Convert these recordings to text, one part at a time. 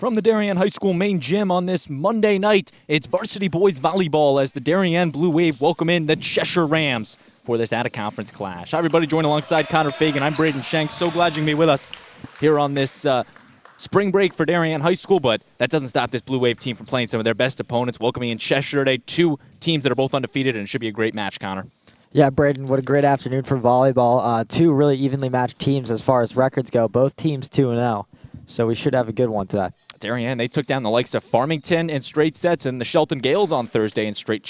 From the Darien High School main gym on this Monday night, it's Varsity Boys Volleyball as the Darien Blue Wave welcome in the Cheshire Rams for this out-of-conference clash. Hi, everybody. Joined alongside Connor Fagan. I'm Braden Shank. So glad you can be with us here on this spring break for Darien High School, but that doesn't stop this Blue Wave team from playing some of their best opponents, welcoming in Cheshire today. Two teams that are both undefeated, and it should be a great match, Connor. Yeah, Braden, what a great afternoon for volleyball. Two really evenly matched teams as far as records go. Both teams 2-0, so we should have a good one today. Darien, they took down the likes of Farmington in straight sets and the Shelton Gales on Thursday in straight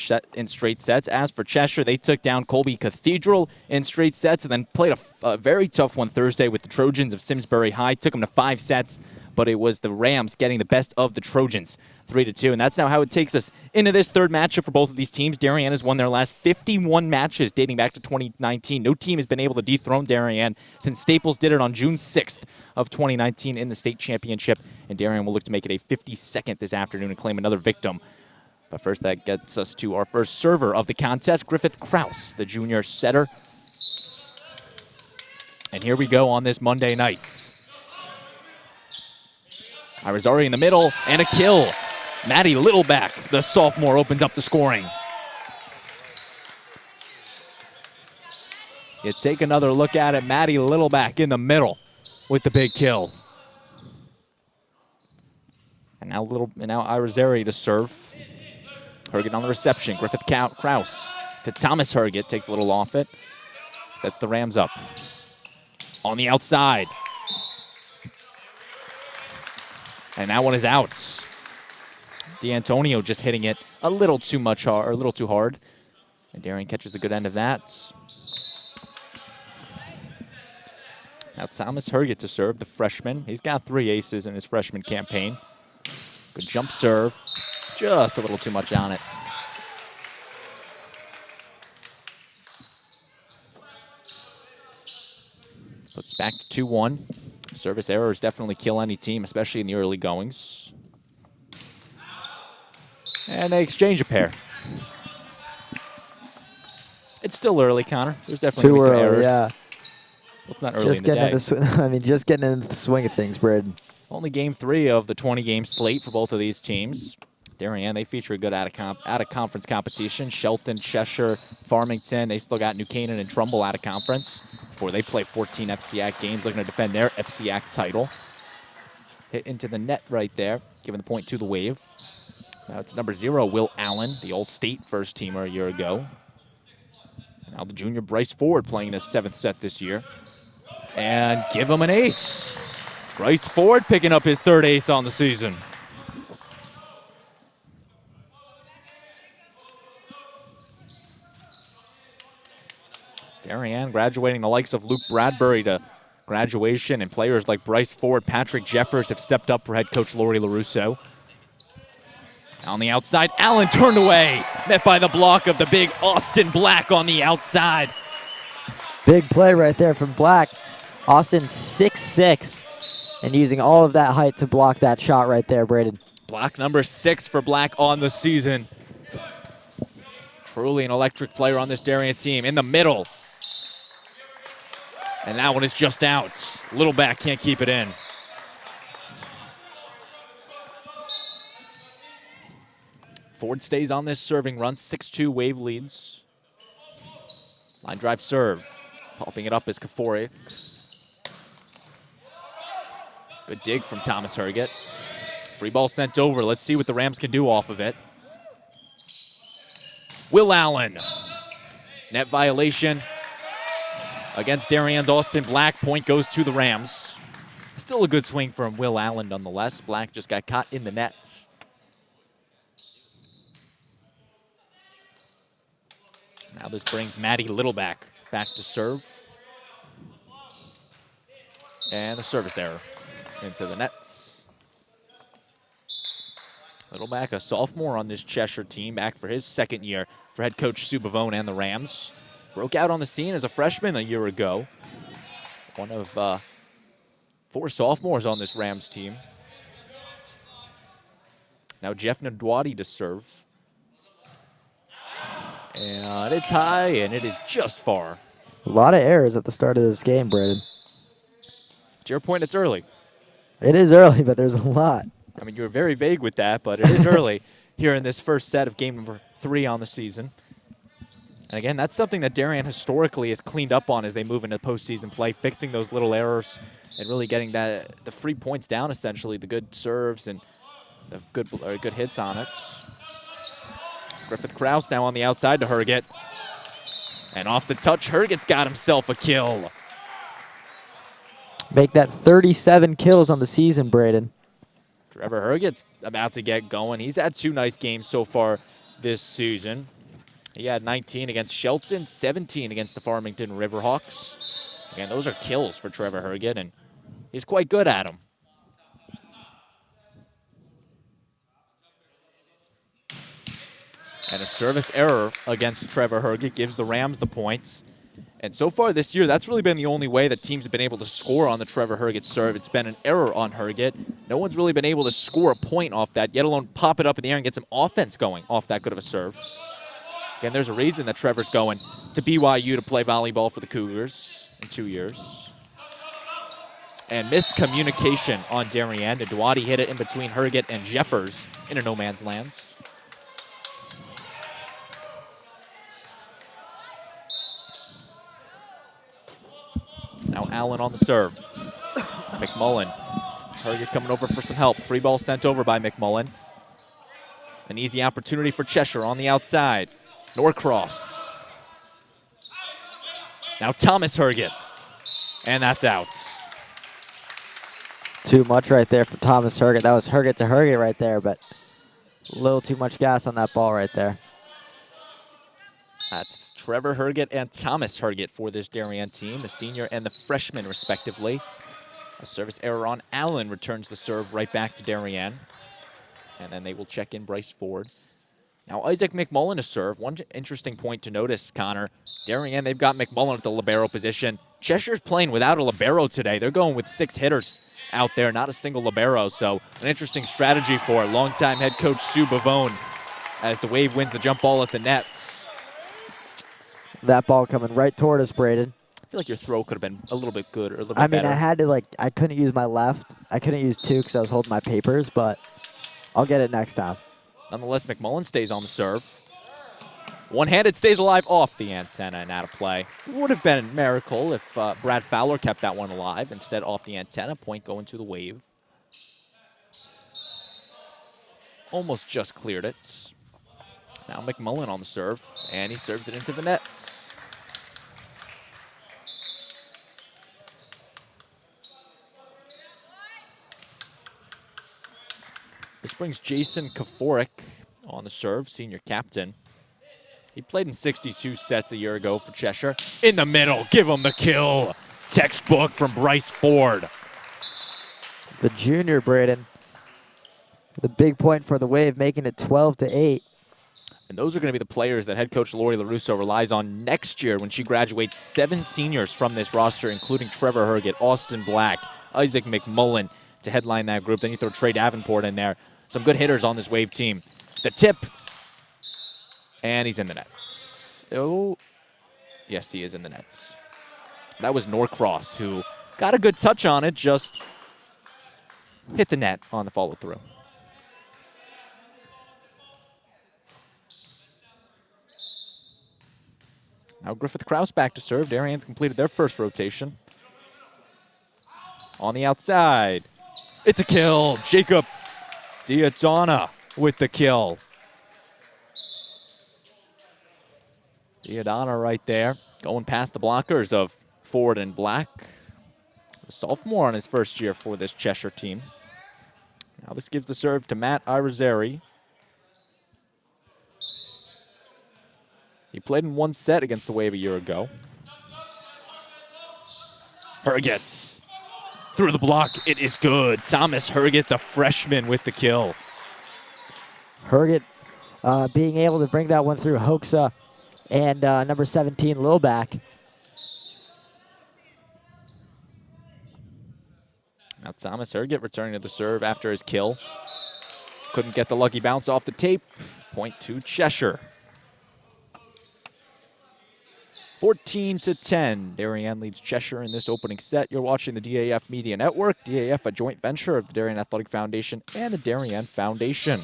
sets. As for Cheshire, they took down Colby Cathedral in straight sets and then played a very tough one Thursday with the Trojans of Simsbury High. Took them to 5 sets, but it was the Rams getting the best of the Trojans, 3-2. And that's now how it takes us into this third matchup for both of these teams. Darien has won their last 51 matches dating back to 2019. No team has been able to dethrone Darien since Staples did it on June 6th of 2019 in the state championship. And Darien will look to make it a 52nd this afternoon and claim another victim. But first, that gets us to our first server of the contest, Griffith Kraus, the junior setter. And here we go on this Monday night. Irizarry in the middle, and a kill. Maddie Littleback, the sophomore, opens up the scoring. You take another look at it, Maddie Littleback in the middle with the big kill. And now Irizarry to serve. Herget on the reception. Griffith Kraus to Thomas Herget, takes a little off it. Sets the Rams up. On the outside. And that one is out. D'Antonio just hitting it a little too much hard, or a little too hard. And Darien catches the good end of that. Now Thomas Herget to serve, the freshman. He's got 3 aces in his freshman campaign. Good jump serve. Just a little too much on it. Puts back to 2-1. Service errors definitely kill any team, especially in the early goings. And they exchange a pair. It's still early, Connor. There's definitely Too some early, errors. yeah. Well, it's not early in the day. Just getting into the swing of things, Braden. Only game 3 of the 20-game slate for both of these teams. Darien, they feature a good out-of-conference competition. Shelton, Cheshire, Farmington, they still got New Canaan and Trumbull out of conference before they play 14 FCAC games, looking to defend their FCAC title. Hit into the net right there, giving the point to the Wave. Now it's number 0, Will Allen, the All-State first-teamer a year ago. Now the junior Bryce Ford playing in his 7th set this year. And give him an ace. Bryce Ford picking up his 3rd ace on the season. Darien graduating the likes of Luke Bradbury to graduation, and players like Bryce Ford, Patrick Jeffers have stepped up for head coach Lori LaRusso. On the outside, Allen turned away, met by the block of the big Austin Black on the outside. Big play right there from Black. Austin 6'6", and using all of that height to block that shot right there, Braden. Block number 6 for Black on the season. Truly an electric player on this Darien team. In the middle. And that one is just out. Littleback can't keep it in. Ford stays on this serving run. 6-2 Wave leads. Line drive serve. Popping it up is Kaforic. Good dig from Thomas Herget. Free ball sent over. Let's see what the Rams can do off of it. Will Allen. Net violation against Darien's Austin Black. Point goes to the Rams. Still a good swing from Will Allen nonetheless. Black just got caught in the net. Now this brings Maddie Littleback back to serve. And a service error into the nets. Littleback, a sophomore on this Cheshire team, back for his 2nd year for head coach Sue Bavone and the Rams. Broke out on the scene as a freshman a year ago. One of 4 sophomores on this Rams team. Now Jeff Nadwadi to serve. And it's high, and it is just far. A lot of errors at the start of this game, Braden. To your point, it's early. It is early, but there's a lot. I mean, you were very vague with that, but it is early here in this first set of game number 3 on the season. And again, that's something that Darien historically has cleaned up on as they move into postseason play, fixing those little errors and really getting the free points down, essentially, the good serves and the good hits on it. Griffith Krause now on the outside to Herget. And off the touch, Herget's got himself a kill. Make that 37 kills on the season, Braden. Trevor Herget's about to get going. He's had 2 nice games so far this season. He had 19 against Shelton, 17 against the Farmington Riverhawks. Again, those are kills for Trevor Herget, and he's quite good at them. And a service error against Trevor Herget gives the Rams the points. And so far this year, that's really been the only way that teams have been able to score on the Trevor Herget serve. It's been an error on Herget. No one's really been able to score a point off that, yet alone pop it up in the air and get some offense going off that good of a serve. Again, there's a reason that Trevor's going to BYU to play volleyball for the Cougars in 2 years. And miscommunication on Darien. And Duwadi hit it in between Herget and Jeffers into no man's lands. Now Allen on the serve. McMullen. Herget coming over for some help. Free ball sent over by McMullen. An easy opportunity for Cheshire on the outside. Norcross. Now Thomas Herget. And that's out. Too much right there for Thomas Herget. That was Herget to Herget right there, but a little too much gas on that ball right there. That's Trevor Herget and Thomas Herget for this Darien team, the senior and the freshman, respectively. A service error on Allen returns the serve right back to Darien. And then they will check in Bryce Ford. Now Isaac McMullen to serve. One interesting point to notice, Connor. Darien, they've got McMullen at the libero position. Cheshire's playing without a libero today. They're going with 6 hitters out there, not a single libero. So an interesting strategy for longtime head coach Sue Bavone as the Wave wins the jump ball at the nets. That ball coming right toward us, Braden. I feel like your throw could have been a little bit good or a little bit better. I mean, I had to, I couldn't use my left. I couldn't use 2 because I was holding my papers, but I'll get it next time. Nonetheless, McMullen stays on the serve. One-handed stays alive off the antenna and out of play. It would have been a miracle if Brad Fowler kept that one alive. Instead, off the antenna, point going to the Wave. Almost just cleared it. Now McMullen on the serve, and he serves it into the nets. This brings Jason Kaforik on the serve, senior captain. He played in 62 sets a year ago for Cheshire. In the middle, give him the kill. Textbook from Bryce Ford. The junior, Braden. The big point for the Wave, making it 12-8. And those are going to be the players that head coach Lori LaRusso relies on next year when she graduates 7 seniors from this roster, including Trevor Herget, Austin Black, Isaac McMullen to headline that group. Then you throw Trey Davenport in there. Some good hitters on this Wave team. The tip. And he's in the nets. Oh, yes, he is in the nets. That was Norcross, who got a good touch on it, just hit the net on the follow-through. Now Griffith Krause back to serve. Darien's completed their first rotation. On the outside. It's a kill. Jacob Diadona with the kill. Diadona right there. Going past the blockers of Ford and Black. A sophomore on his first year for this Cheshire team. Now this gives the serve to Matt Irizarry. He played in 1 set against the Wave a year ago. Herget through the block. It is good. Thomas Herget, the freshman, with the kill. Herget being able to bring that one through Hoeksa and number 17, Lilback. Now Thomas Herget returning to the serve after his kill. Couldn't get the lucky bounce off the tape. Point to Cheshire. 14-10. Darien leads Cheshire in this opening set. You're watching the DAF Media Network. DAF, a joint venture of the Darien Athletic Foundation and the Darien Foundation.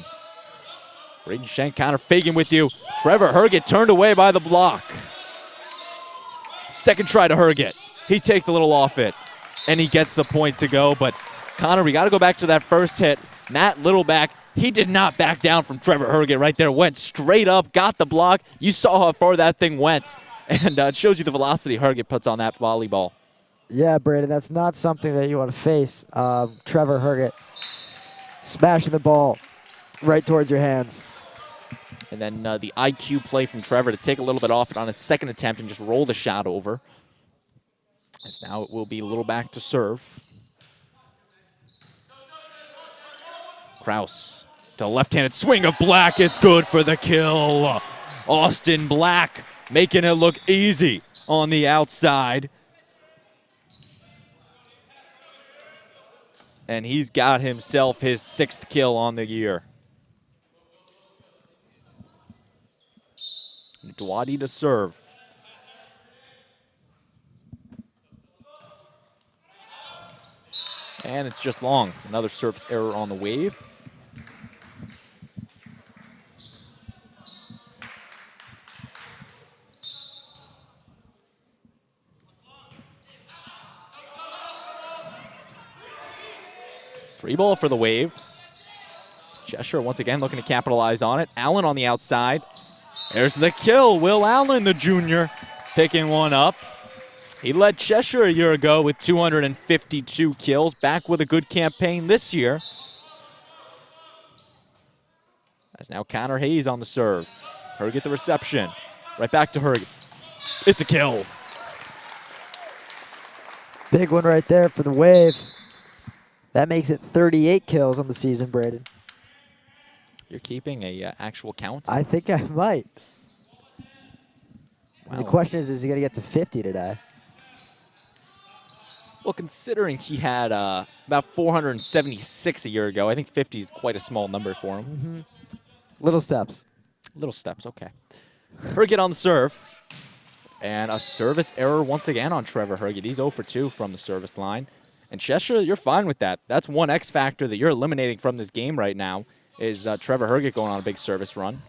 Braden Shank counter faking with you. Trevor Herget turned away by the block. Second try to Herget. He takes a little off it, and he gets the point to go. But Connor, we got to go back to that first hit. Matt Littleback, he did not back down from Trevor Herget right there. Went straight up, got the block. You saw how far that thing went. And it shows you the velocity Herget puts on that volleyball. Yeah, Braden, that's not something that you want to face. Trevor Herget smashing the ball right towards your hands. And then the IQ play from Trevor to take a little bit off it on his second attempt and just roll the shot over. As now it will be Littleback to serve. Kraus to left-handed swing of Black. It's good for the kill. Austin Black making it look easy on the outside. And he's got himself his 6th kill on the year. Dwadi to serve. And it's just long. Another service error on the wave. Free ball for the wave. Cheshire once again looking to capitalize on it. Allen on the outside. There's the kill. Will Allen, the junior, picking one up. He led Cheshire a year ago with 252 kills. Back with a good campaign this year. As now Connor Hayes on the serve. Herget the reception. Right back to Herget. It's a kill. Big one right there for the wave. That makes it 38 kills on the season, Braden. You're keeping a actual count? I think I might. Wow. The question is he going to get to 50 today? Well, considering he had about 476 a year ago, I think 50 is quite a small number for him. Mm-hmm. Little steps. Little steps, okay. Herget on the serve. And a service error once again on Trevor Herget. He's 0 for 2 from the service line. And Cheshire, you're fine with that. That's one X factor that you're eliminating from this game right now is Trevor Herget going on a big service run.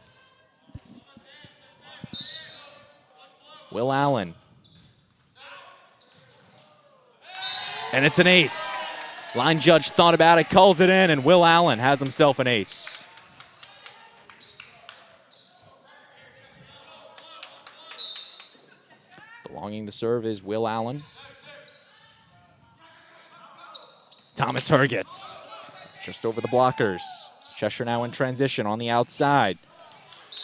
Will Allen. And it's an ace. Line judge thought about it, calls it in, and Will Allen has himself an ace. Belonging the serve is Will Allen. Thomas Herget just over the blockers. Cheshire now in transition on the outside.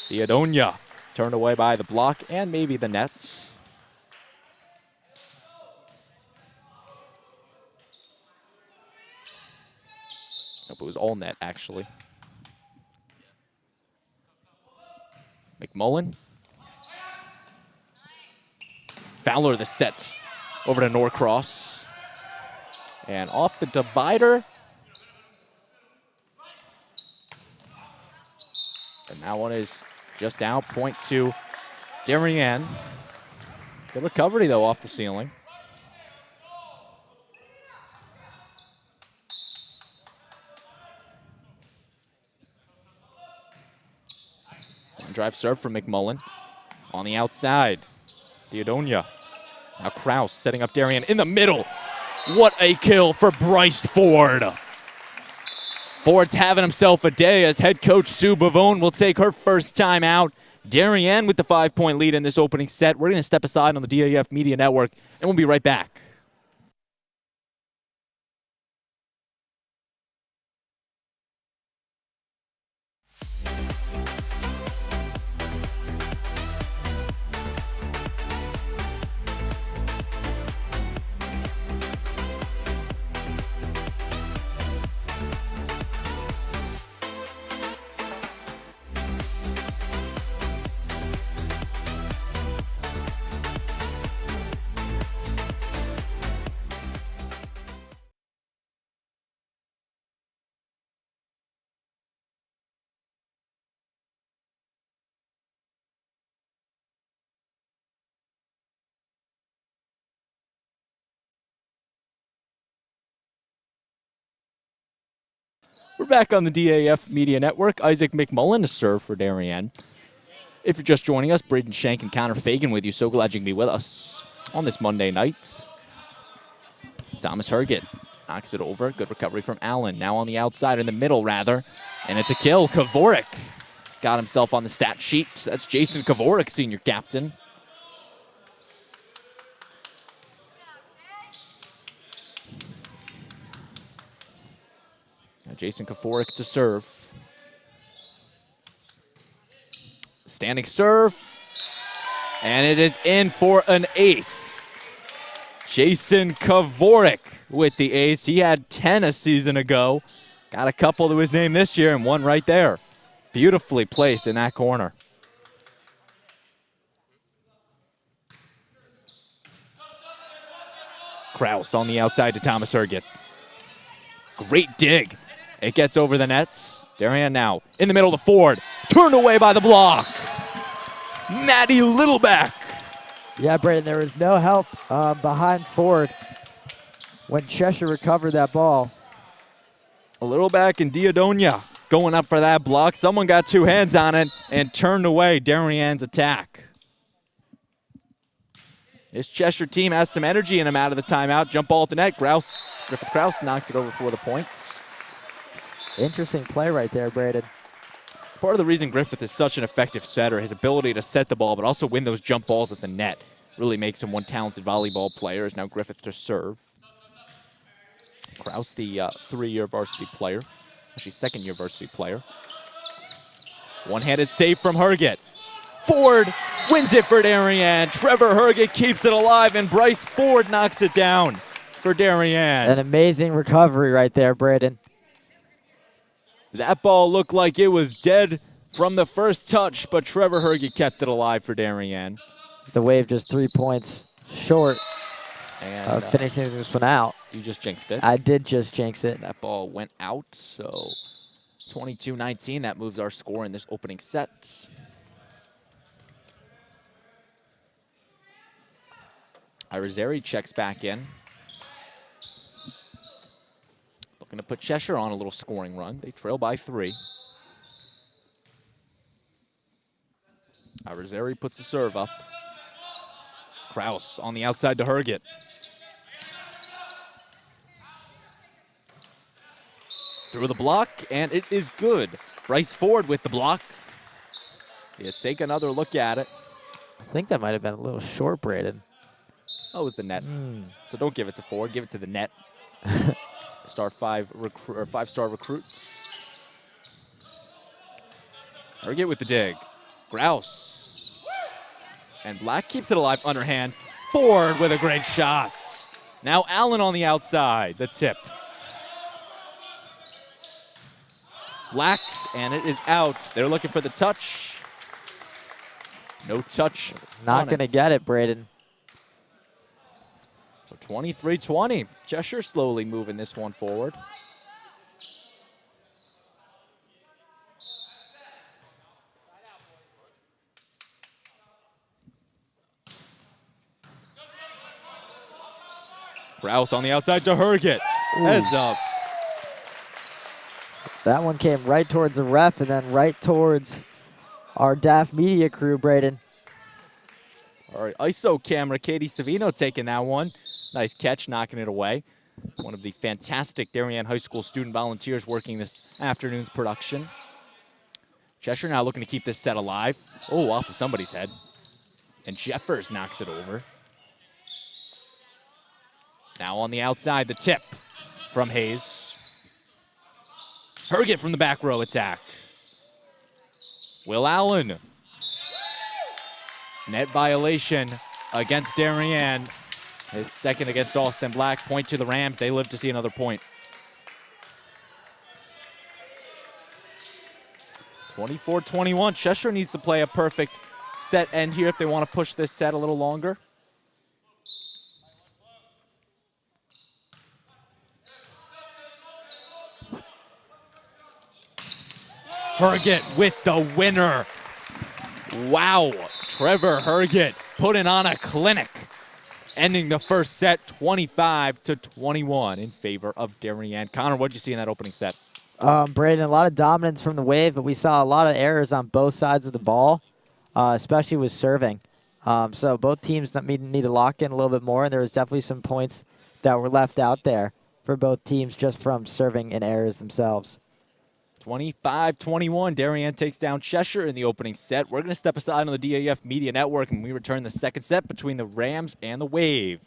Theodonia turned away by the block and maybe the nets. Nope, it was all net actually. McMullen. Fowler the set over to Norcross. And off the divider. And that one is just out. Point to Darien. Good recovery, though, off the ceiling. And drive serve from McMullen. On the outside, Theodonia. Now Kraus setting up Darien in the middle. What a kill for Bryce Ford. Ford's having himself a day as head coach Sue Bavone will take her first time out. Darien with the 5-point lead in this opening set. We're going to step aside on the DAF Media Network, and we'll be right back. We're back on the DAF Media Network. Isaac McMullen to serve for Darien. If you're just joining us, Braden Shank and Connor Fagan with you. So glad you can be with us on this Monday night. Thomas Herget knocks it over. Good recovery from Allen. Now on the outside, in the middle rather. And it's a kill. Kavorik got himself on the stat sheet. That's Jason Kavorik, senior captain. Now Jason Kavorik to serve. Standing serve. And it is in for an ace. Jason Kavorik with the ace. He had 10 a season ago. Got a couple to his name this year and one right there. Beautifully placed in that corner. Kraus on the outside to Thomas Herget. Great dig. It gets over the nets. Darien now in the middle of the Ford. Turned away by the block. Maddie Littleback. Yeah, Braden, there was no help behind Ford when Cheshire recovered that ball. Littleback and Diodonia going up for that block. Someone got two hands on it and turned away Darien's attack. This Cheshire team has some energy in them out of the timeout. Jump ball at the net. Griffith Kraus knocks it over for the points. Interesting play right there, Braden. It's part of the reason Griffith is such an effective setter. His ability to set the ball but also win those jump balls at the net really makes him one talented volleyball player. Is now Griffith to serve. Kraus, the 3-year varsity player. Actually, 2nd-year varsity player. One-handed save from Herget. Ford wins it for Darien. Trevor Herget keeps it alive, and Bryce Ford knocks it down for Darien. An amazing recovery right there, Braden. That ball looked like it was dead from the first touch, but Trevor Herget kept it alive for Darien. The Wave just 3 points short And of finishing this one out. You just jinxed it. I did just jinx it. That ball went out, so 22-19. That moves our score in this opening set. Irizarry checks back in. Looking to put Cheshire on a little scoring run. They trail by 3. Irizarry puts the serve up. Kraus on the outside to Herget. Through the block, and it is good. Bryce Ford with the block. Let's take another look at it. I think that might have been a little short, Braden. Oh, it was the net. So don't give it to Ford. Give it to the net. Star 5-star recruits. Herget with the dig. Grouse. And Black keeps it alive underhand. Ford with a great shot. Now Allen on the outside. The tip. Black, and it is out. They're looking for the touch. No touch. Not going to get it, Braden. So 23-20. Cheshire slowly moving this one forward. Rouse on the outside to Herget. Heads up. That one came right towards the ref and then right towards our DAF Media crew, Braden. All right, ISO camera, Katie Savino taking that one. Nice catch, knocking it away. One of the fantastic Darien High School student volunteers working this afternoon's production. Cheshire now looking to keep this set alive. Oh, off of somebody's head. And Jeffers knocks it over. Now on the outside, the tip from Hayes. Herget from the back row attack. Will Allen. Net violation against Darien. His second against Austin Black. Point to the Rams. They live to see another point. 24-21. Cheshire needs to play a perfect set end here if they want to push this set a little longer. Herget with the winner. Wow, Trevor Herget putting on a clinic. Ending the first set 25-21 in favor of Darien. Connor, what did you see in that opening set? Braden, a lot of dominance from the Wave, but we saw a lot of errors on both sides of the ball, especially with serving. So both teams need to lock in a little bit more, and there was definitely some points that were left out there for both teams just from serving and errors themselves. 25-21, Darien takes down Cheshire in the opening set. We're going to step aside on the DAF Media Network, and we return the second set between the Rams and the Wave.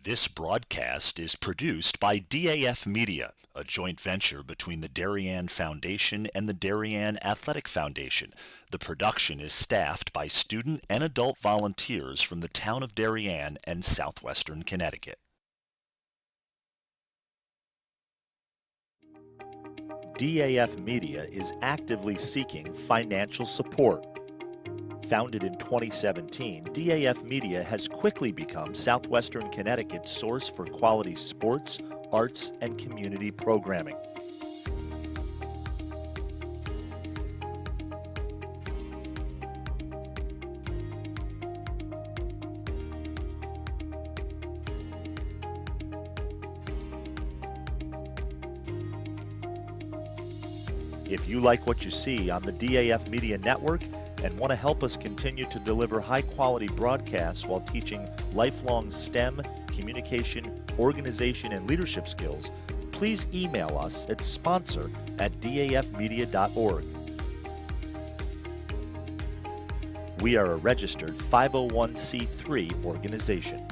This broadcast is produced by DAF Media, a joint venture between the Darien Foundation and the Darien Athletic Foundation. The production is staffed by student and adult volunteers from the town of Darien and southwestern Connecticut. DAF Media is actively seeking financial support. Founded in 2017, DAF Media has quickly become southwestern Connecticut's source for quality sports, arts, and community programming. If you like what you see on the DAF Media Network and want to help us continue to deliver high-quality broadcasts while teaching lifelong STEM, communication, organization, and leadership skills, please email us at sponsor@dafmedia.org. We are a registered 501c3 organization.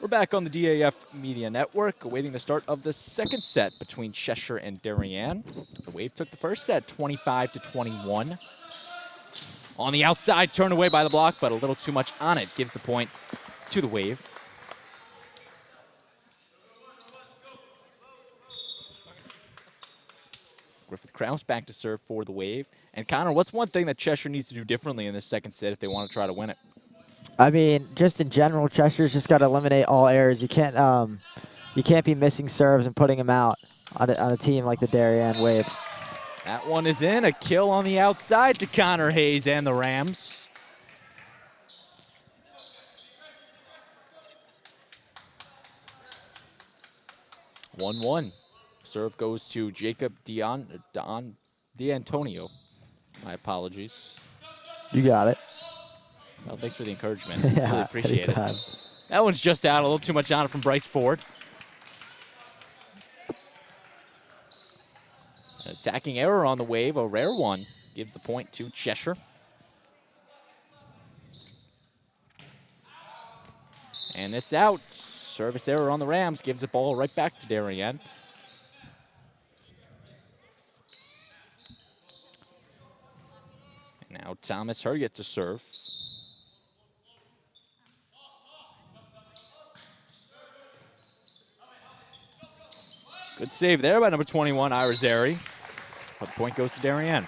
We're back on the DAF Media Network, awaiting the start of the second set between Cheshire and Darien. The Wave took the first set, 25-21. On the outside, turned away by the block, but a little too much on it. Gives the point to the Wave. Griffith Kraus back to serve for the Wave. And Connor, what's one thing that Cheshire needs to do differently in this second set if they want to try to win it? I mean, just in general, Chester's just got to eliminate all errors. You can't be missing serves and putting them out on a team like the Darien Wave. That one is in. A kill on the outside to Connor Hayes and the Rams. One. Serve goes to Jacob D'Antonio. My apologies. You got it. Well, thanks for the encouragement. Yeah, Really appreciate anytime. it. That one's just out. A little too much on it from Bryce Ford. An attacking error on the Wave, a rare one. Gives the point to Cheshire. And it's out. Service error on the Rams. Gives the ball right back to Darien. Now Thomas Herget to serve. Good save there by number 21, Irizarry. But the point goes to Darien.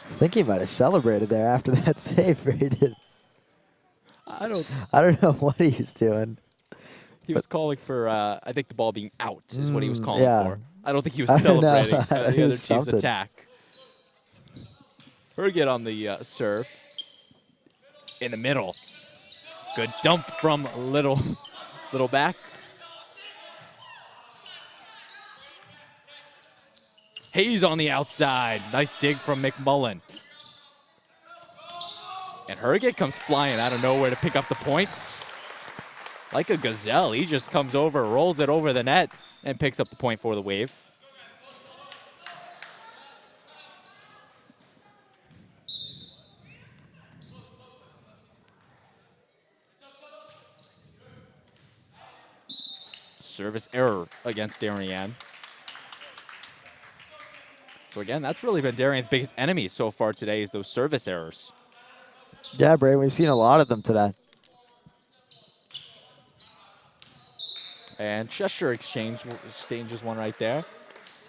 I think he might have celebrated there after that save, Braden. I don't know what he was doing. He was calling for, I think the ball being out is what he was calling yeah. for. I don't think he was I don't know. celebrating the It other was team's something. attack. Herget on the serve. In the middle. Good dump from Little back. Hayes on the outside. Nice dig from McMullen. And Herget comes flying out of nowhere to pick up the points. Like a gazelle, he just comes over, rolls it over the net, and picks up the point for the Wave. Service error against Darien. So again, that's really been Darien's biggest enemy so far today, is those service errors. Yeah, Brady, we've seen a lot of them today. And Cheshire exchanges one right there.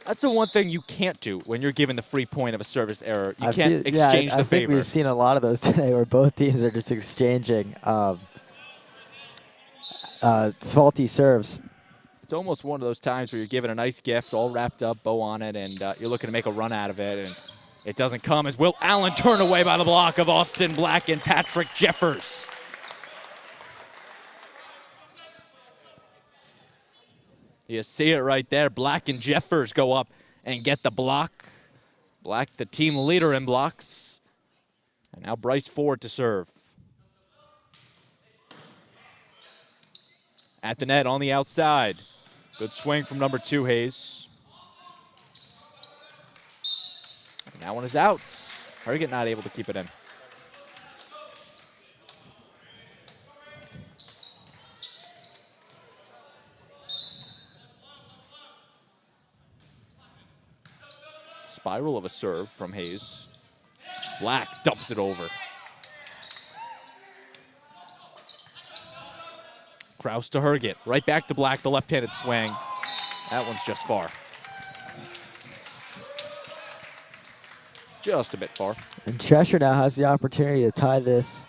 That's the one thing you can't do when you're given the free point of a service error. You can't exchange the I think favor. we've seen a lot of those today where both teams are just exchanging faulty serves. It's almost one of those times where you're given a nice gift, all wrapped up, bow on it, and you're looking to make a run out of it, and it doesn't come as Will Allen turned away by the block of Austin Black and Patrick Jeffers. You see it right there. Black and Jeffers go up and get the block. Black, the team leader in blocks. And now Bryce Ford to serve. At the net on the outside. Good swing from number 2, Hayes. And that one is out. Herget not able to keep it in. Spiral of a serve from Hayes. Black dumps it over. Kraus to Herget. Right back to Black, the left-handed swing. That one's just far. Just a bit far. And Cheshire now has the opportunity to tie this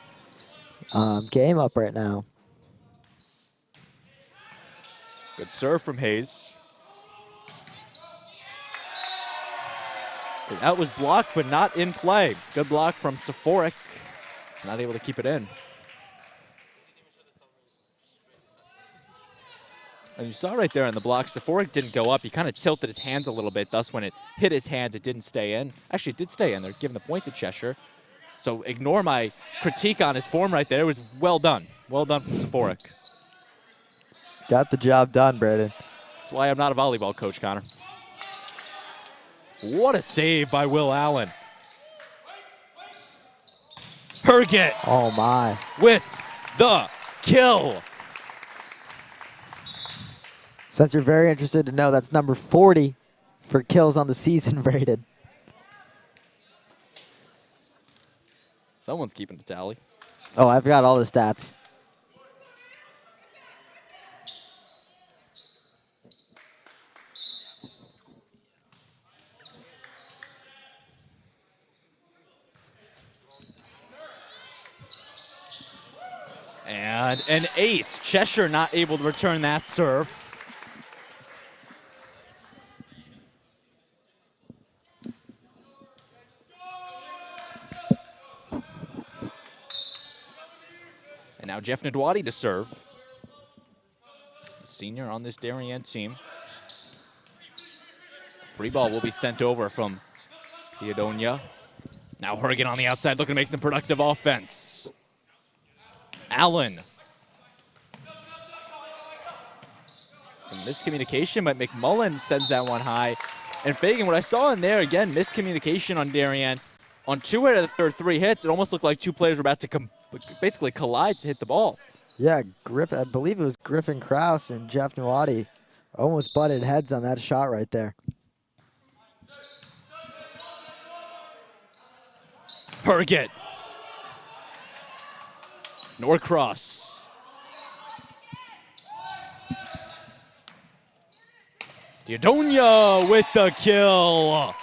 game up right now. Good serve from Hayes. That was blocked, but not in play. Good block from Sephoric. Not able to keep it in. And you saw right there in the block, Sephoric didn't go up. He kind of tilted his hands a little bit. Thus, when it hit his hands, it didn't stay in. Actually, it did stay in. They're giving the point to Cheshire. So ignore my critique on his form right there. It was well done. Well done from Sephoric. Got the job done, Braden. That's why I'm not a volleyball coach, Connor. What a save by Will Allen. Herget. Oh, my. With the kill. Since you're very interested to know, that's number 40 for kills on the season, Braden. Someone's keeping the tally. Oh, I've got all the stats. And an ace. Cheshire not able to return that serve. And now Jeff Nadwadi to serve. Senior on this Darien team. Free ball will be sent over from Theodonia. Now Herget on the outside looking to make some productive offense. Allen. Some miscommunication, but McMullen sends that one high. And Fagan, what I saw in there, again, miscommunication on Darien. On 2 out of the third 3 hits, it almost looked like 2 players were about to basically collide to hit the ball. Yeah, I believe it was Griffin Kraus and Jeff Nuwadi almost butted heads on that shot right there. Herget. Norcross. Theodonia with the kill.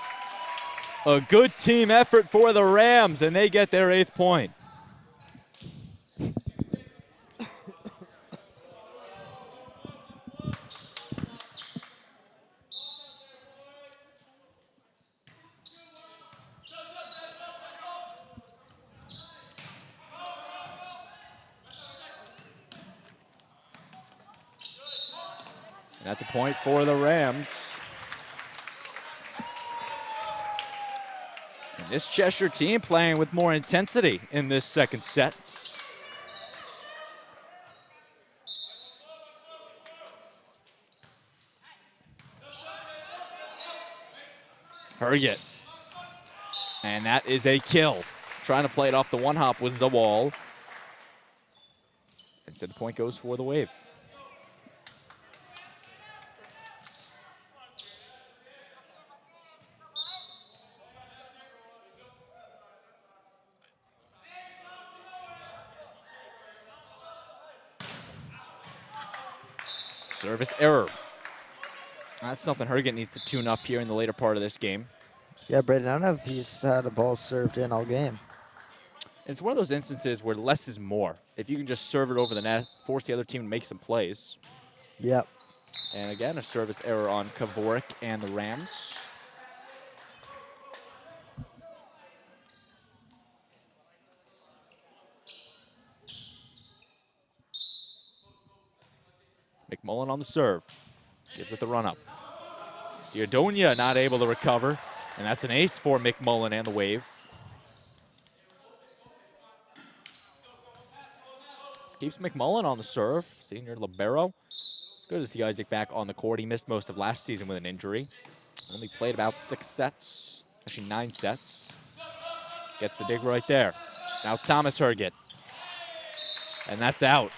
A good team effort for the Rams, and they get their 8th point. And that's a point for the Rams. And This Cheshire team playing with more intensity in this second set. Herget. And that is a kill. Trying to play it off the one hop with Zawal. Instead, the point goes for the Wave. Service error. That's something Herget needs to tune up here in the later part of this game. Yeah, Braden, I don't know if he's had a ball served in all game. It's one of those instances where less is more. If you can just serve it over the net, force the other team to make some plays. Yep. And again, a service error on Kavorik and the Rams. McMullen on the serve. Gives it the run up. Diodonia not able to recover. And that's an ace for McMullen and the Wave. This keeps McMullen on the serve. Senior libero. It's good to see Isaac back on the court. He missed most of last season with an injury. Only played about 6 sets. Actually 9 sets. Gets the dig right there. Now Thomas Herget. And that's out.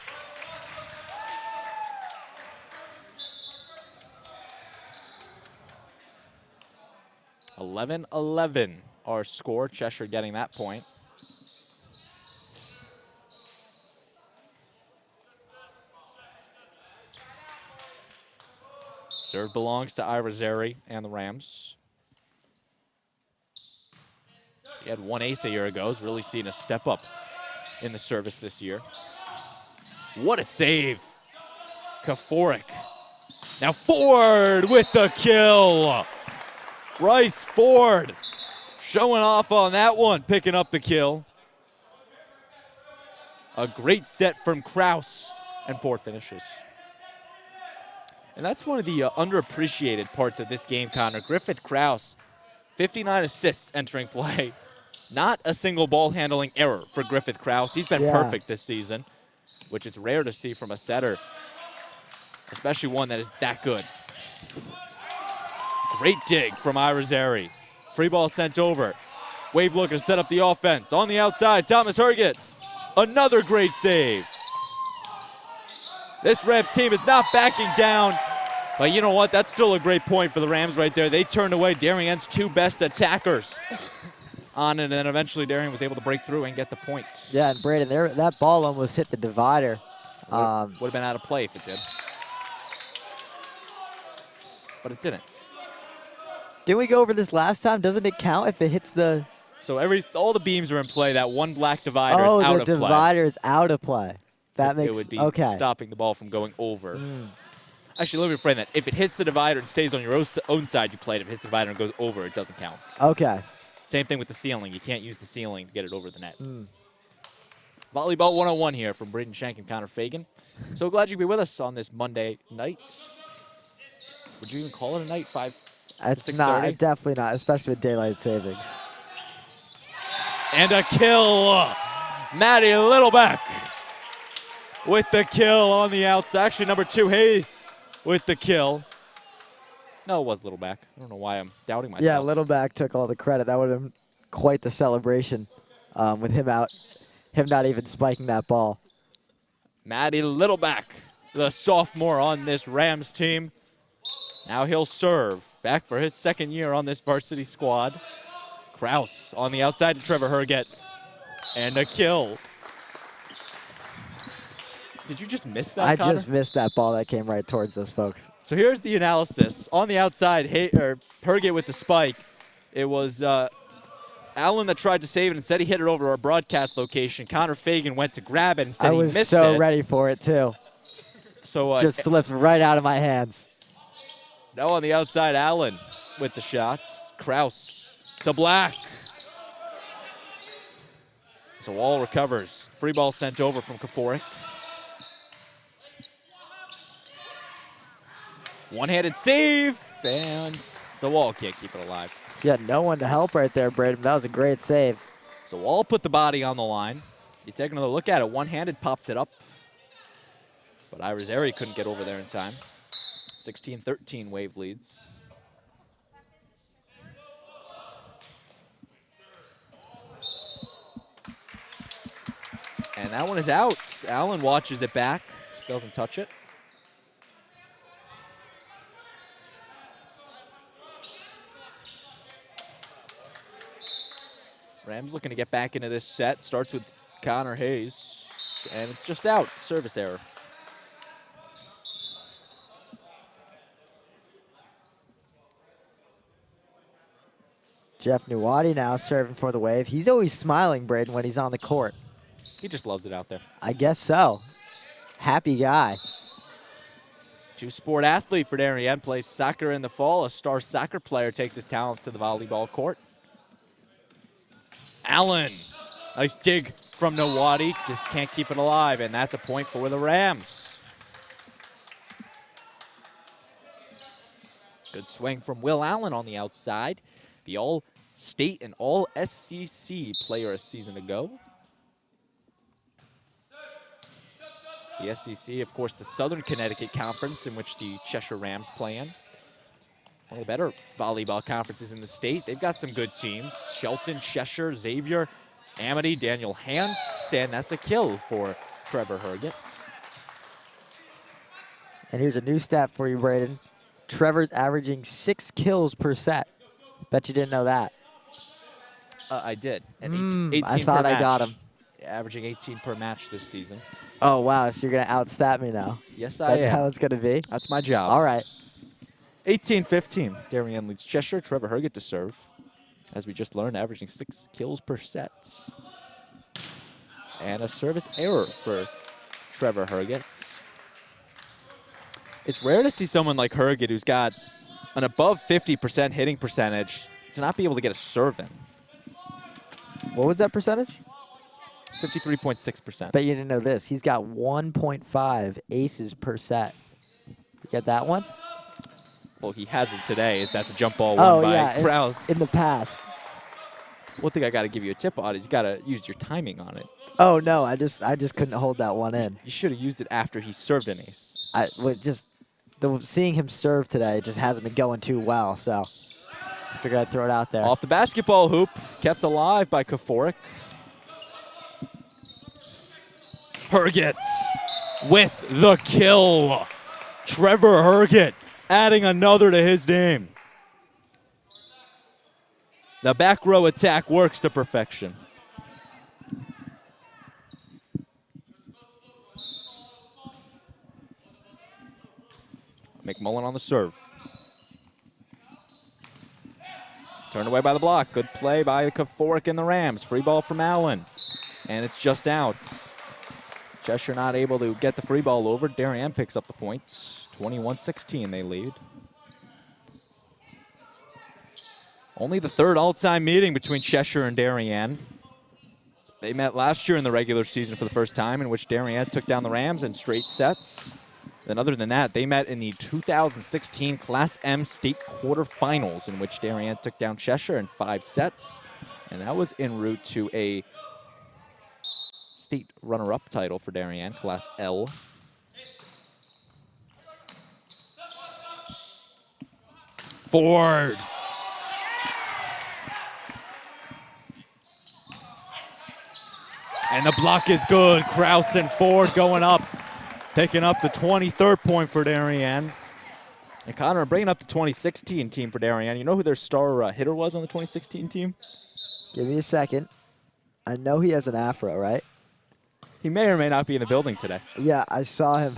11-11 our score. Cheshire getting that point. Serve belongs to Irizarry and the Rams. He had 1 ace a year ago. He's really seen a step up in the service this year. What a save. Kavorik. Now Ford with the kill. Bryce Ford showing off on that one, picking up the kill. A great set from Kraus, and Ford finishes. And that's one of the underappreciated parts of this game, Connor. Griffith Kraus, 59 assists entering play. Not a single ball handling error for Griffith Kraus. He's been perfect this season, which is rare to see from a setter, especially one that is that good. Great dig from Irizarry. Free ball sent over. Wave looking to set up the offense. On the outside, Thomas Herget. Another great save. This Rev team is not backing down. But you know what? That's still a great point for the Rams right there. They turned away Darien's 2 best attackers on it, and then eventually Darien was able to break through and get the point. Yeah, and Braden, that ball almost hit the divider. Would have been out of play if it did. But it didn't. Didn't we go over this last time? Doesn't it count if it hits the... So all the beams are in play. That one black divider is out of play. Oh, the divider is out of play. That makes... It would be stopping the ball from going over. Actually, let me reframe that. If it hits the divider and stays on your own side, you play it. If it hits the divider and goes over, it doesn't count. Okay. Same thing with the ceiling. You can't use the ceiling to get it over the net. Volleyball 101 here from Braden Shank and Connor Fagan. So glad you could be with us on this Monday night. Would you even call it a night? 5 It's to 6:30? not, definitely not, especially with daylight savings. And a kill. Maddie Littleback with the kill on the outside. Actually, number 2, Hayes with the kill. No, it was Littleback. I don't know why I'm doubting myself. Yeah, Littleback took all the credit. That would have been quite the celebration with him out, him not even spiking that ball. Maddie Littleback, the sophomore on this Rams team. Now he'll serve. Back for his 2nd year on this varsity squad. Kraus on the outside to Trevor Herget. And a kill. Did you just miss that, Connor? I just missed that ball that came right towards us, folks. So here's the analysis. On the outside, Herget with the spike. It was Allen that tried to save it. Instead, he hit it over our broadcast location. Connor Fagan went to grab it. Instead, he missed it. I was so ready for it, too. So just slipped right out of my hands. Now on the outside, Allen with the shots. Kraus to Black. So Wall recovers. Free ball sent over from Kavorik. One-handed save, and Zawal can't keep it alive. You had no one to help right there, Braden. That was a great save. So Wall put the body on the line. You take another look at it. One-handed popped it up. But Irizarry couldn't get over there in time. 16-13 Wave leads. And that one is out. Allen watches it back. Doesn't touch it. Rams looking to get back into this set. Starts with Connor Hayes. And it's just out. Service error. Jeff Nuwadi now serving for the Wave. He's always smiling, Braden, when he's on the court. He just loves it out there. I guess so. Happy guy. Two-sport athlete for Darien. Plays soccer in the fall. A star soccer player takes his talents to the volleyball court. Allen. Nice dig from Nuwadi. Just can't keep it alive, and that's a point for the Rams. Good swing from Will Allen on the outside. The All-State and All-SEC player a season ago. The SEC, of course, the Southern Connecticut Conference in which the Cheshire Rams play in. One of the better volleyball conferences in the state. They've got some good teams. Shelton, Cheshire, Xavier, Amity, Daniel Hance, and that's a kill for Trevor Herget. And here's a new stat for you, Braden. Trevor's averaging 6 kills per set. Bet you didn't know that. I did. And 18 I thought per I match. got him. Averaging 18 per match this season. Oh, wow. So you're going to outstat me now. Yes, I am. That's how it's going to be? That's my job. All right. 18-15. Darien leads Cheshire. Trevor Herget to serve. As we just learned, averaging 6 kills per set. And a service error for Trevor Herget. It's rare to see someone like Herget who's got an above 50% hitting percentage to not be able to get a serve in. What was that percentage? 53.6%. Bet you didn't know this. He's got 1.5 aces per set. You get that one? Well, he hasn't today. That's a jump ball won by Krause. In the past. One thing I got to give you a tip on is you got to use your timing on it. Oh, no. I just couldn't hold that one in. You should have used it after he served an ace. Seeing him serve today just hasn't been going too well, so I figured I'd throw it out there. Off the basketball hoop, kept alive by Kaforic. Herget with the kill. Trevor Herget adding another to his name. The back row attack works to perfection. McMullen on the serve. Turned away by the block. Good play by Kaforic and the Rams. Free ball from Allen. And it's just out. Cheshire not able to get the free ball over. Darien picks up the points. 21-16 they lead. Only the third all-time meeting between Cheshire and Darien. They met last year in the regular season for the first time, in which Darien took down the Rams in straight sets. Then other than that, they met in the 2016 Class M state quarterfinals, in which Darien took down Cheshire in 5 sets. And that was en route to a state runner-up title for Darien, Class L. Ford. And the block is good. Krause and Ford going up. Picking up the 23rd point for Darien. And Connor, bringing up the 2016 team for Darien. You know who their star hitter was on the 2016 team? Give me a second. I know he has an afro, right? He may or may not be in the building today. Yeah, I saw him.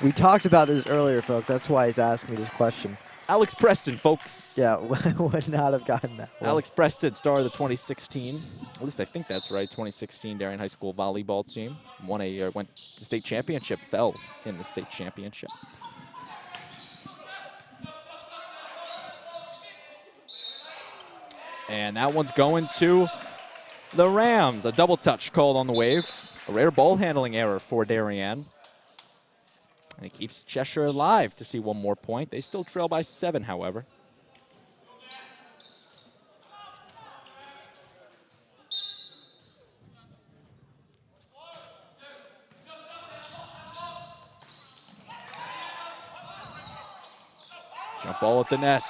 We talked about this earlier, folks. That's why he's asking me this question. Alex Preston, folks. Yeah, would not have gotten that one. Alex Preston, star of the 2016, at least I think that's right, 2016 Darien High School volleyball team. Went to state championship, fell in the state championship. And that one's going to the Rams. A double touch called on the Wave. A rare ball handling error for Darien. And it keeps Cheshire alive to see one more point. They still trail by 7, however. Jump ball at the net.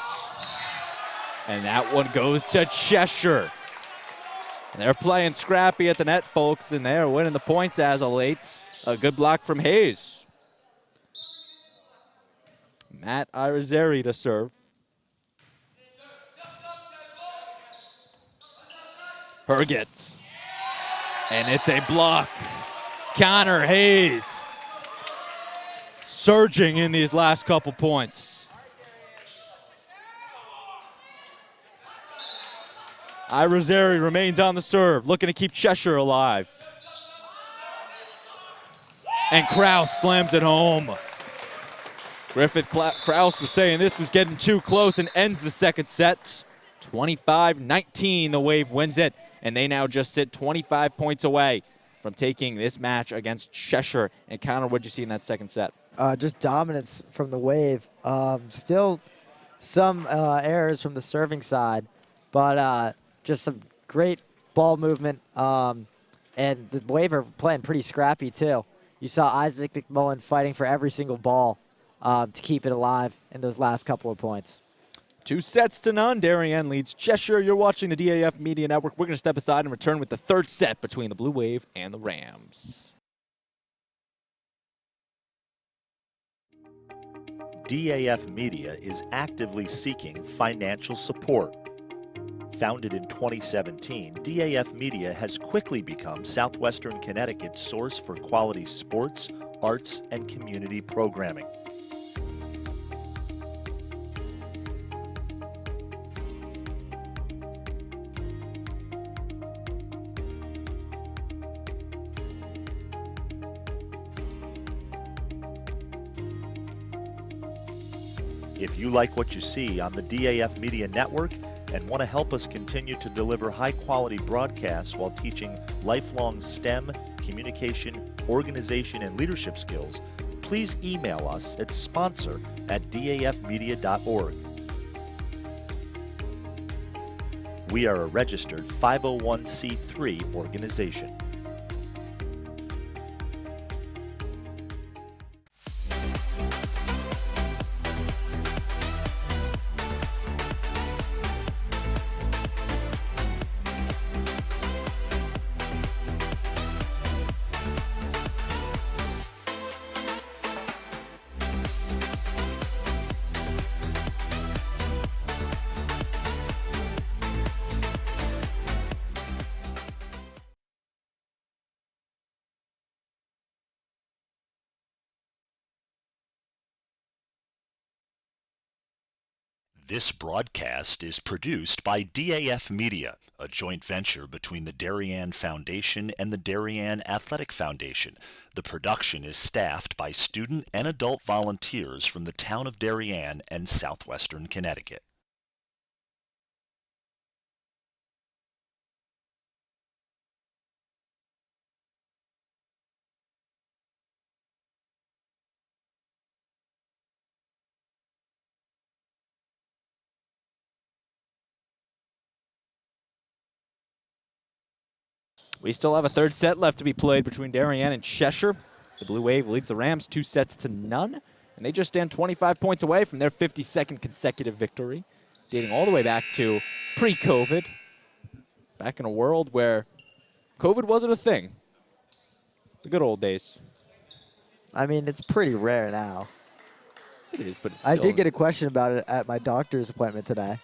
And that one goes to Cheshire. They're playing scrappy at the net, folks, and they're winning the points as of late. A good block from Hayes. Matt Irizarry to serve. Herget. And it's a block. Connor Hayes surging in these last couple points. Irizarry remains on the serve, looking to keep Cheshire alive. And Kraus slams it home. Griffith Kraus was saying this was getting too close and ends the second set. 25-19, the Wave wins it, and they now just sit 25 points away from taking this match against Cheshire. And Connor, what did you see in that second set? Just dominance from the Wave. Still some errors from the serving side, but just some great ball movement. And the Wave are playing pretty scrappy, too. You saw Isaac McMullen fighting for every single ball to keep it alive in those last couple of points. 2-0. Darien leads Cheshire. You're watching the DAF Media Network. We're going to step aside and return with the third set between the Blue Wave and the Rams. DAF Media is actively seeking financial support. Founded in 2017, DAF Media has quickly become Southwestern Connecticut's source for quality sports, arts, and community programming. If you like what you see on the DAF Media Network and want to help us continue to deliver high-quality broadcasts while teaching lifelong STEM, communication, organization, and leadership skills, please email us at sponsor@dafmedia.org. We are a registered 501c3 organization. This broadcast is produced by DAF Media, a joint venture between the Darien Foundation and the Darien Athletic Foundation. The production is staffed by student and adult volunteers from the town of Darien and southwestern Connecticut. We still have a third set left to be played between Darien and Cheshire. The Blue Wave leads the Rams 2-0, and they just stand 25 points away from their 52nd consecutive victory, dating all the way back to pre-COVID, back in a world where COVID wasn't a thing. The good old days. I mean, it's pretty rare now. It is, but it's I still did get a question about it at my doctor's appointment today.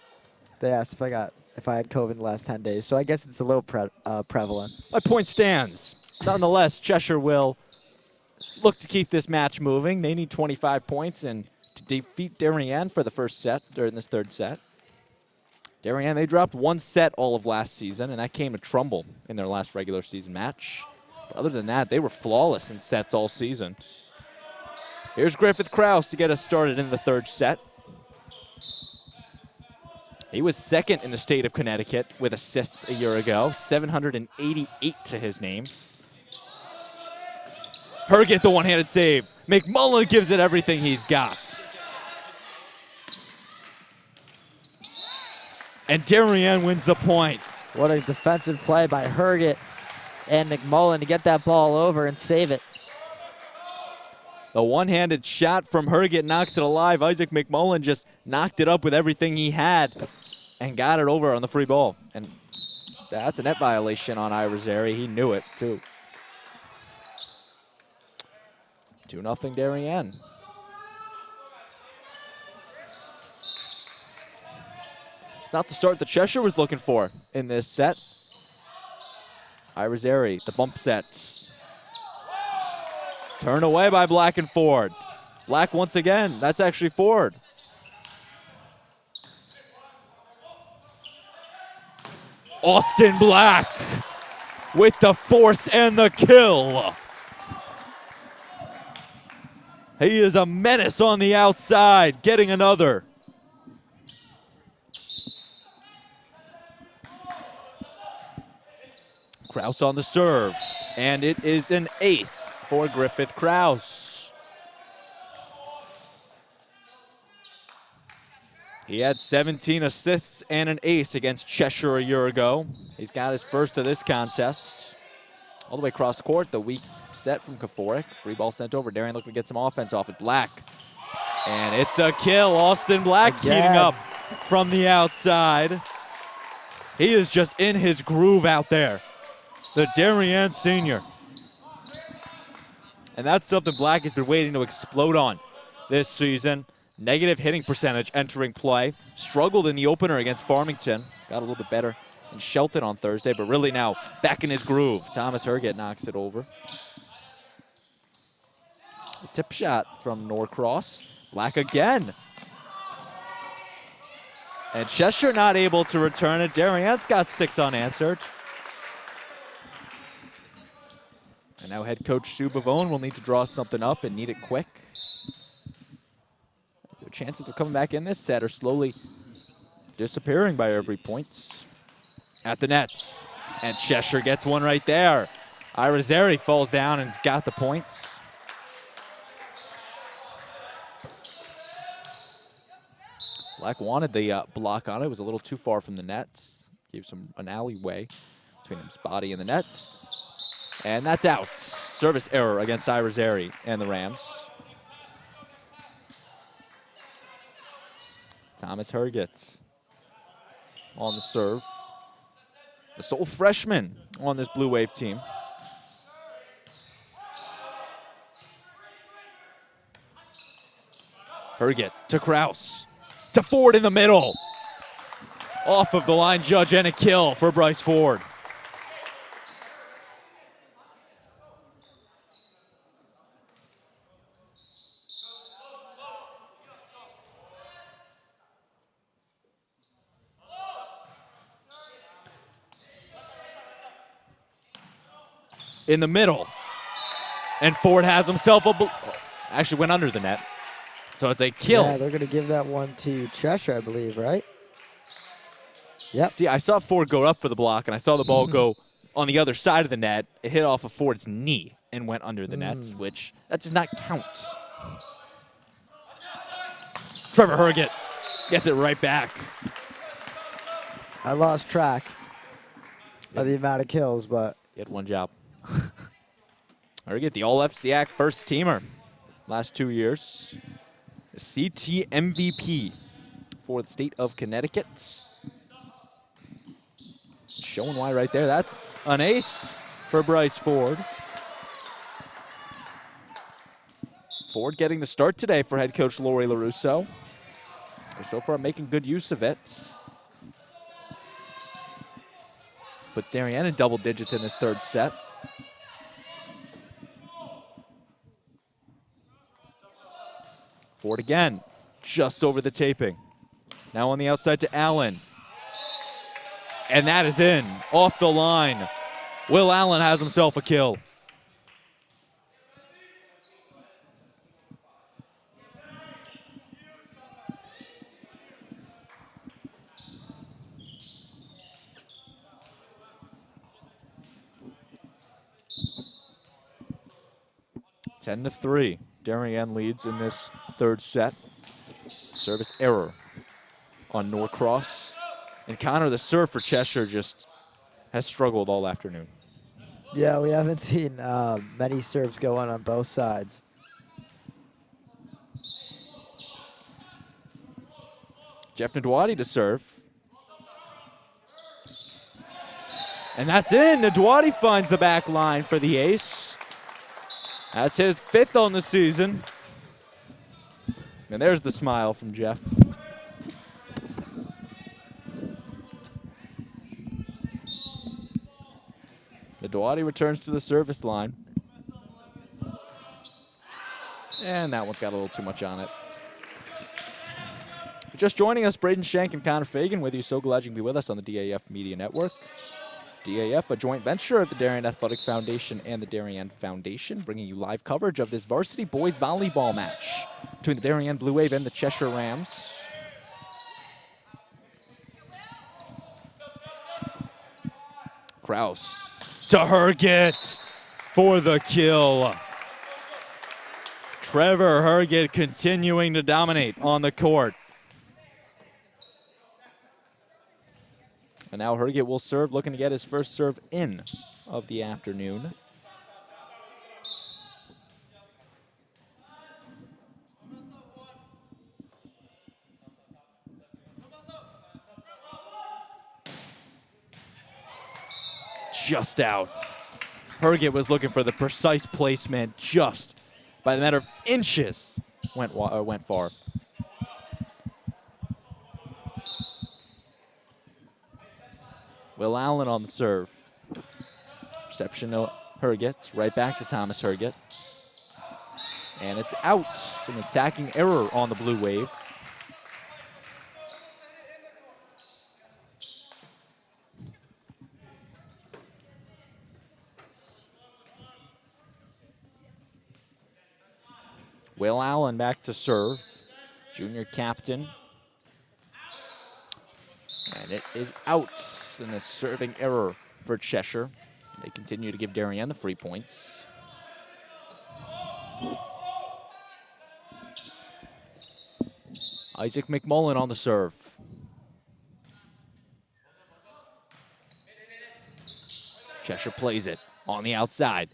They asked if I had COVID in the last 10 days, so I guess it's a little prevalent. My point stands. Nonetheless, Cheshire will look to keep this match moving. They need 25 points and to defeat Darien for the first set during this third set. Darien, they dropped one set all of last season, and that came to Trumbull in their last regular season match. But other than that, they were flawless in sets all season. Here's Griffith Kraus to get us started in the third set. He was second in the state of Connecticut with assists a year ago, 788 to his name. Herget the one-handed save. McMullen gives it everything he's got. And Darien wins the point. What a defensive play by Herget and McMullen to get that ball over and save it. The one-handed shot from Herget knocks it alive. Isaac McMullen just knocked it up with everything he had and got it over on the free ball. And that's a net violation on Irizarry. He knew it, too. 2-0 Darien. It's not the start that Cheshire was looking for in this set. Irizarry, the bump set. Turn away by Black and Ford. Black once again. That's actually Ford. Austin Black with the force and the kill. He is a menace on the outside, getting another. Kraus on the serve, and it is an ace for Griffith Kraus. He had 17 assists and an ace against Cheshire a year ago. He's got his first of this contest. All the way across court, the weak set from Kaforic. Free ball sent over. Darien looking to get some offense off it. Black. And it's a kill. Austin Black heating up from the outside. He is just in his groove out there. The Darien senior. And that's something Black has been waiting to explode on this season. Negative hitting percentage entering play. Struggled in the opener against Farmington. Got a little bit better in Shelton on Thursday, but really now back in his groove. Thomas Herget knocks it over. A tip shot from Norcross. Black again. And Cheshire not able to return it. Darien's got 6 unanswered. And now head coach Sue Bavone will need to draw something up and need it quick. Their chances of coming back in this set are slowly disappearing by every point. At the nets. And Cheshire gets one right there. Irizarry falls down and's got the points. Black wanted the block on it. It was a little too far from the nets. Gave some an alleyway between his body and the nets. And that's out. Service error against Irizarry and the Rams. Thomas Herget on the serve. The sole freshman on this Blue Wave team. Herget to Kraus. To Ford in the middle. Off of the line judge and a kill for Bryce Ford. In the middle. And Ford has himself a... Actually went under the net. So it's a kill. Yeah, they're going to give that one to Cheshire, I believe, right? Yep. See, I saw Ford go up for the block, and I saw the ball go on the other side of the net. It hit off of Ford's knee and went under the nets, which that does not count. Trevor Herget gets it right back. I lost track of the amount of kills, but... He had one job. Herget, the All-FCAC first teamer last 2 years. CT MVP for the state of Connecticut. Showing why right there. That's an ace for Bryce Ford. Ford getting the start today for head coach Lori LaRusso. They're so far making good use of it. Puts Darien in double digits in this third set. Ford again, just over the taping. Now on the outside to Allen. And that is in, off the line. Will Allen has himself a kill. Ten to 3. Darien leads in this third set. Service error on Norcross. And Connor, the serve for Cheshire, just has struggled all afternoon. Yeah, we haven't seen many serves go on both sides. Jeff Nadwadi to serve. And that's in. Nadwadi finds the back line for the ace. That's his 5th on the season. And there's the smile from Jeff. Nadwadi returns to the service line. And that one's got a little too much on it. Just joining us, Braden Shank and Connor Fagan with you. So glad you can be with us on the DAF Media Network. DAF, a joint venture of the Darien Athletic Foundation and the Darien Foundation, bringing you live coverage of this varsity boys volleyball match between the Darien Blue Wave and the Cheshire Rams. Kraus to Herget for the kill. Trevor Herget continuing to dominate on the court. And now Herget will serve, looking to get his first serve in of the afternoon. Just out. Herget was looking for the precise placement, just by the matter of inches went far. Will Allen on the serve. Reception to Herget, right back to Thomas Herget. And it's out. An attacking error on the Blue Wave. Will Allen back to serve. Junior captain. And it is out. And a serving error for Cheshire. They continue to give Darien the free points. Isaac McMullen on the serve. Cheshire plays it on the outside.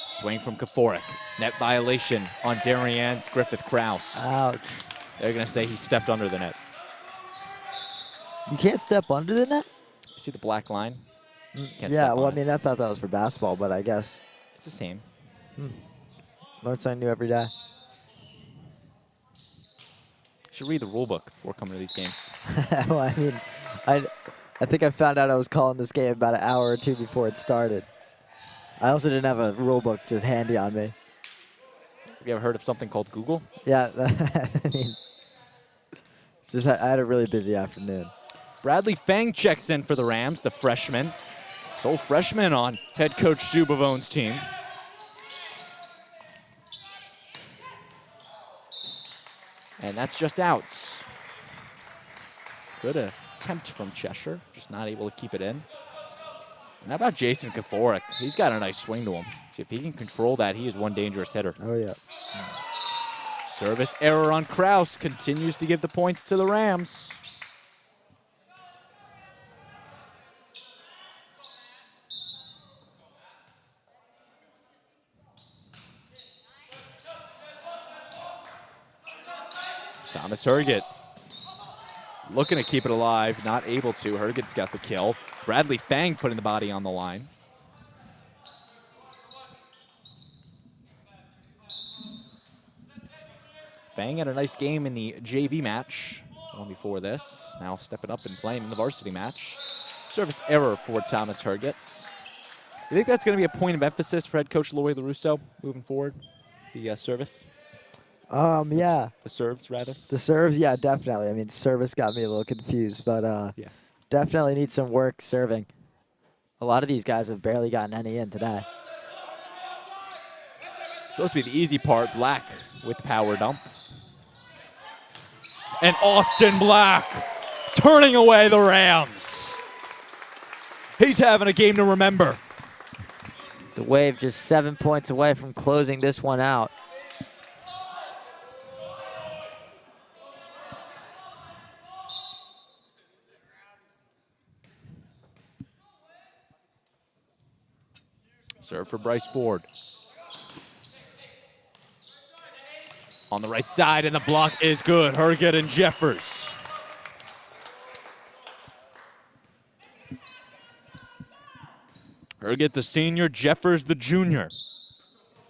Swing from Kaforik. Net violation on Darien's Griffith Kraus. Ouch. They're going to say he stepped under the net. You can't step under the net? You see the black line? Can't Yeah, step well, on I mean, I thought that was for basketball, but I guess. it's the same. Learn something new every day. Should read the rule book before coming to these games. Well, I mean, I think I found out I was calling this game about an hour or two before it started. I also didn't have a rule book just handy on me. Have you ever heard of something called Google? Yeah, I mean, I had a really busy afternoon. Bradley Fang checks in for the Rams, the freshman. Sole freshman on head coach Sue Bavone's team. And that's just out. Good attempt from Cheshire, just not able to keep it in. And how about Jason Kaforik? He's got a nice swing to him. If he can control that, he is one dangerous hitter. Oh, yeah. Service error on Kraus continues to give the points to the Rams. Thomas Herget looking to keep it alive, not able to. Herget's got the kill. Bradley Fang putting the body on the line. Fang had a nice game in the JV match, one before this. Now stepping up and playing in the varsity match. Service error for Thomas Herget. You think that's going to be a point of emphasis for head coach Laurie LaRusso moving forward? The service? Yeah. The serves, rather? The serves, yeah, definitely. I mean, service got me a little confused, but yeah. Definitely need some work serving. A lot of these guys have barely gotten any in today. Supposed to be the easy part. Black with power dump. And Austin Black turning away the Rams. He's having a game to remember. The Wave just 7 points away from closing this one out. Serve for Bryce Ford. On the right side, and the block is good. Herget and Jeffers. Herget the senior, Jeffers the junior.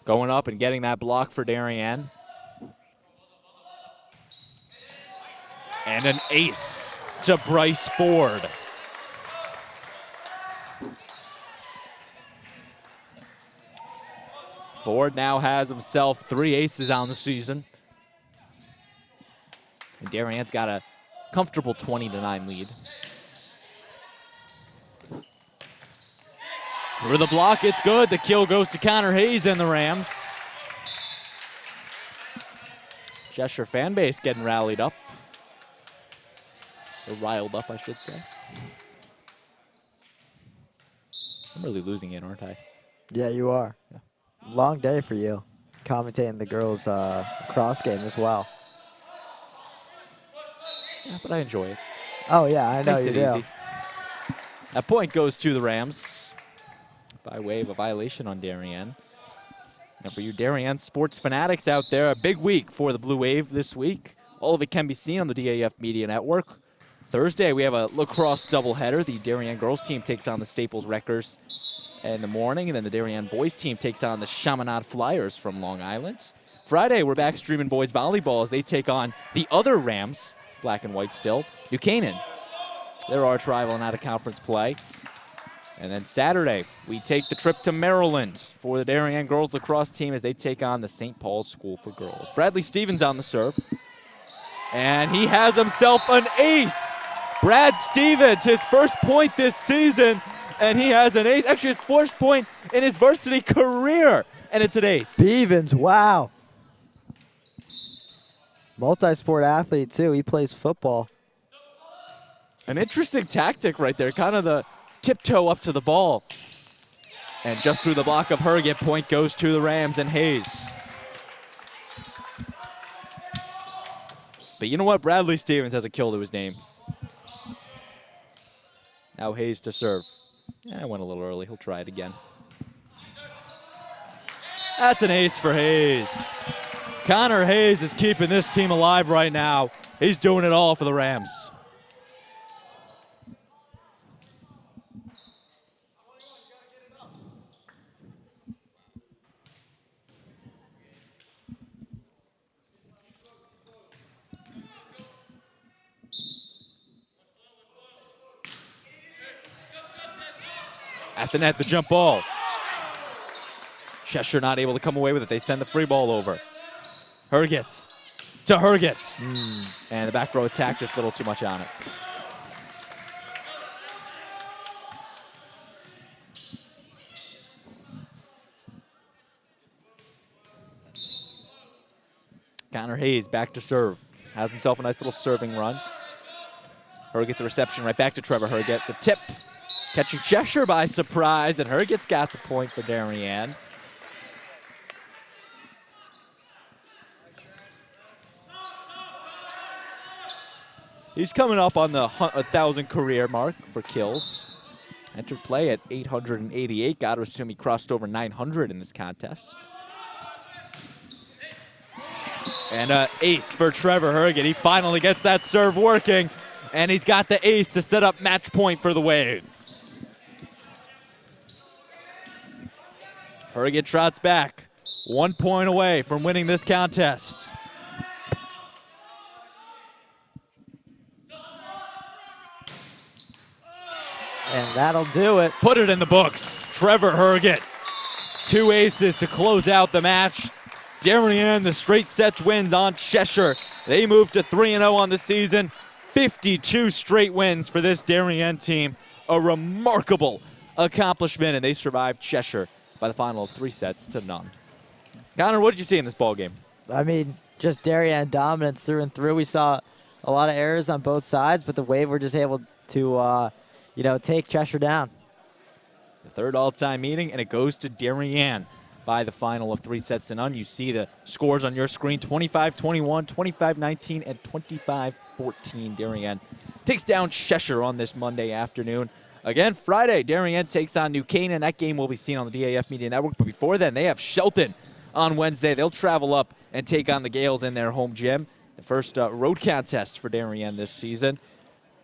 Going up and getting that block for Darien. And an ace to Bryce Ford. Ford now has himself 3 aces on the season. And Darien's got a comfortable 20-9 lead. Through the block, it's good. The kill goes to Connor Hayes and the Rams. Cheshire fan base getting rallied up. Or riled up, I should say. I'm really losing it, aren't I? Yeah, you are. Yeah. Long day for you, commentating the girls' cross game as well. Yeah, but I enjoy it. Oh, yeah, I know Makes you it do. easy. That point goes to the Rams by way of a violation on Darien. And for you Darien sports fanatics out there, a big week for the Blue Wave this week. All of it can be seen on the DAF Media Network. Thursday, we have a lacrosse doubleheader. The Darien girls team takes on the Staples Wreckers in the morning, and then the Darien boys team takes on the Chaminade Flyers from Long Island. Friday, we're back streaming boys volleyball as they take on the other Rams, black and white still, New Canaan. Their arch rival in out-of-conference play. And then Saturday, we take the trip to Maryland for the Darien girls lacrosse team as they take on the St. Paul's School for Girls. Bradley Stevens on the serve. And he has himself an ace. Brad Stevens, his first point this season, and he has an ace. Actually, his first point in his varsity career, and it's an ace. Stevens, wow. Multi-sport athlete, too. He plays football. An interesting tactic right there, kind of the tiptoe up to the ball. And just through the block of Herget, point goes to the Rams and Hayes. But you know what? Bradley Stevens has a kill to his name. Now Hayes to serve. I went a little early. He'll try it again. That's an ace for Hayes. Connor Hayes is keeping this team alive right now. He's doing it all for the Rams. At the net, the jump ball. Cheshire not able to come away with it. They send the free ball over. Herget to Herget. And the back row attack, just a little too much on it. Connor Hayes back to serve. Has himself a nice little serving run. Herget the reception right back to Trevor Herget. The tip. Catching Cheshire by surprise, and Herget's got the point for Darien. He's coming up on the 1,000 career mark for kills. Entered play at 888. Got to assume he crossed over 900 in this contest. And an ace for Trevor Herget. He finally gets that serve working, and he's got the ace to set up match point for the Wave. Herget trots back, 1 point away from winning this contest. And that'll do it. Put it in the books. Trevor Herget, 2 aces to close out the match. Darien, the straight sets wins on Cheshire. They move to 3-0 on the season. 52 straight wins for this Darien team. A remarkable accomplishment, and they survived Cheshire by the final of 3-0. Connor, what did you see in this ball game? I mean, just Darien dominance through and through. We saw a lot of errors on both sides, but the Wave were just able to, take Cheshire down. The third all-time meeting, and it goes to Darien by the final of 3-0. You see the scores on your screen, 25-21, 25-19, and 25-14. Darien takes down Cheshire on this Monday afternoon. Again, Friday, Darien takes on New Canaan. That game will be seen on the DAF Media Network. But before then, they have Shelton on Wednesday. They'll travel up and take on the Gales in their home gym. The first road contest for Darien this season.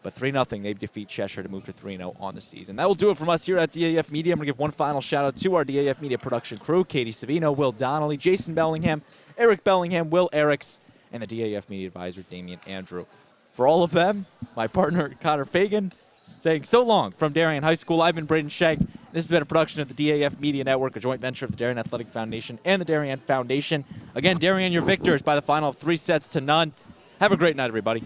But 3-0, they defeat Cheshire to move to 3-0 on the season. That will do it from us here at DAF Media. I'm going to give one final shout-out to our DAF Media production crew, Katie Savino, Will Donnelly, Jason Bellingham, Eric Bellingham, Will Eriks, and the DAF Media advisor, Damian Andrew. For all of them, my partner, Connor Fagan, saying so long from Darien High School. I've been Braden Shank. This has been a production of the DAF Media Network, a joint venture of the Darien Athletic Foundation and the Darien Foundation. Again, Darien, your victors by the final of 3-0. Have a great night, everybody.